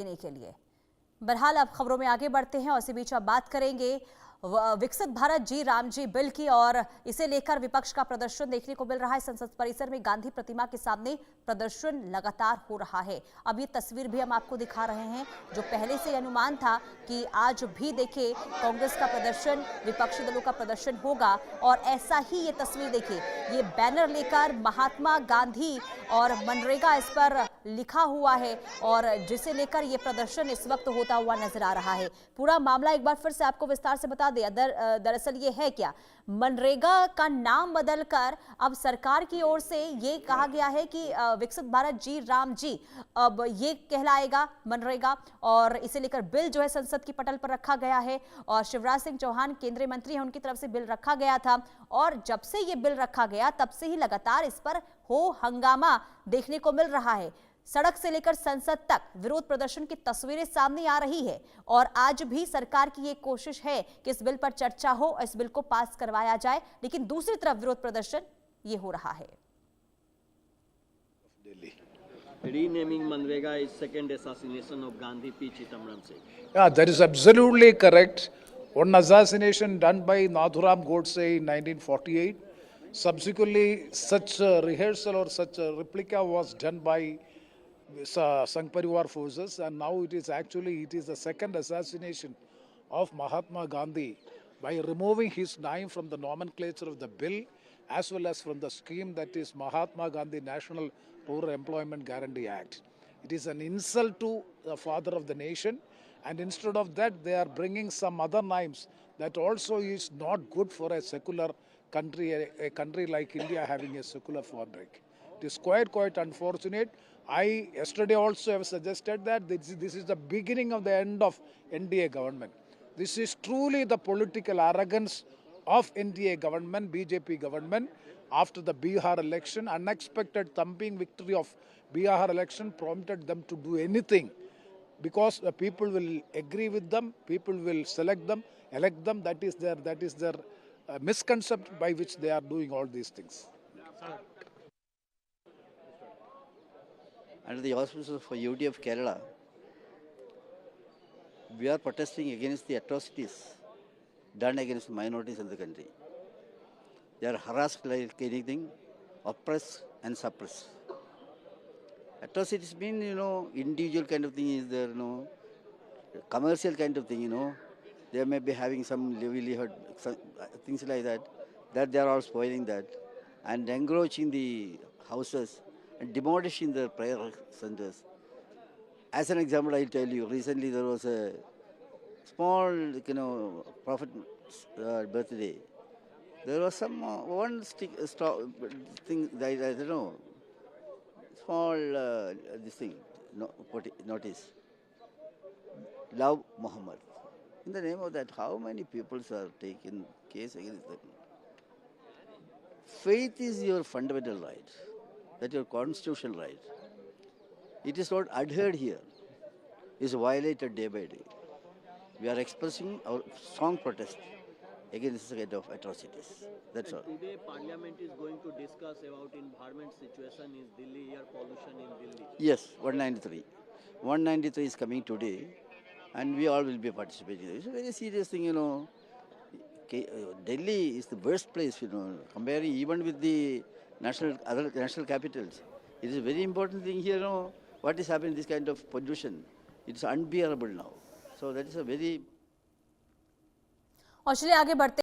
देने के लिए। बहरहाल अब खबरों में आगे बढ़ते हैं और इसी बीच अब बात करेंगे विकसित भारत जी राम जी बिल की, और इसे लेकर विपक्ष का प्रदर्शन देखने को मिल रहा है। संसद परिसर में गांधी प्रतिमा के सामने प्रदर्शन लगातार हो रहा है। अब ये तस्वीर भी हम आपको दिखा रहे हैं, जो पहले से अनुमान था कि आज भी देखिए कांग्रेस का प्रदर्शन, विपक्षी दलों का प्रदर्शन होगा। और ऐसा ही ये तस्वीर देखिए, ये बैनर लेकर महात्मा गांधी और मनरेगा इस पर लिखा हुआ है, और जिसे लेकर ये प्रदर्शन इस वक्त होता हुआ नजर आ रहा है। पूरा मामला एक बार फिर से आपको विस्तार से बता दें। दरअसल ये है क्या, मनरेगा का नाम बदलकर अब सरकार की ओर से ये कहा गया है कि विकसित भारत जी राम जी अब ये कहलाएगा मनरेगा, और इसे लेकर बिल जो है संसद की पटल पर रखा गया है। और शिवराज सिंह चौहान केंद्रीय मंत्री हैं, उनकी तरफ से बिल रखा गया था, और जब से ये बिल रखा गया तब से ही लगातार इस पर हो हंगामा देखने को मिल रहा है। सड़क से लेकर संसद तक विरोध प्रदर्शन की तस्वीरें सामने आ रही है, और आज भी सरकार की ये कोशिश है कि इस बिल पर चर्चा हो, इस बिल को पास करवाया जाए, लेकिन दूसरी तरफ विरोध प्रदर्शन ये हो रहा है। Renaming Manrega is second assassination of Gandhi, P. Chidambaram said. Yeah, that is absolutely correct. One assassination done by Nathuram Godse in 1948. Subsequently, such a rehearsal or such a replica was done by Sangh Parivar forces, and now it is the second assassination of Mahatma Gandhi by removing his name from the nomenclature of the bill as well as from the scheme that is Mahatma Gandhi National Rural Employment Guarantee Act. It is an insult to the father of the nation, and instead of that they are bringing some other names that also is not good for a secular country, a country like India having a secular fabric. It is quite unfortunate. I yesterday also have suggested that this is the beginning of the end of NDA government. This is truly the political arrogance of NDA government, BJP government. After the Bihar election, unexpected thumping victory of Bihar election prompted them to do anything, because the people will agree with them, people will select them, elect them. That is their misconception by which they are doing all these things. Under the auspices of UDF Kerala, we are protesting against the atrocities done against minorities in the country. They are harassed like anything, oppressed and suppressed. Atrocities mean, individual kind of thing is there, commercial kind of thing, they may be having some livelihood, things like that they are all spoiling that, and encroaching the houses and demolishing the prayer centers. As an example, I'll tell you, recently there was a small, prophet's birthday. There was some one thing that I don't know, small this thing, notice, love Muhammad. In the name of that, how many people are taking case against them? Faith is your fundamental right, that your constitutional right. It is not adhered here. It is violated day by day. We are expressing our strong protest against this kind of atrocities. That's all. Today, Parliament is going to discuss about environment situation in Delhi, air pollution in Delhi. Yes, 193. 193 is coming today, and we all will be participating. It's a very serious thing, Delhi is the worst place, comparing even with the other national capitals. It is a very important thing here, what is happening, this kind of pollution. It's unbearable now. So that is a very... और चलिए आगे बढ़ते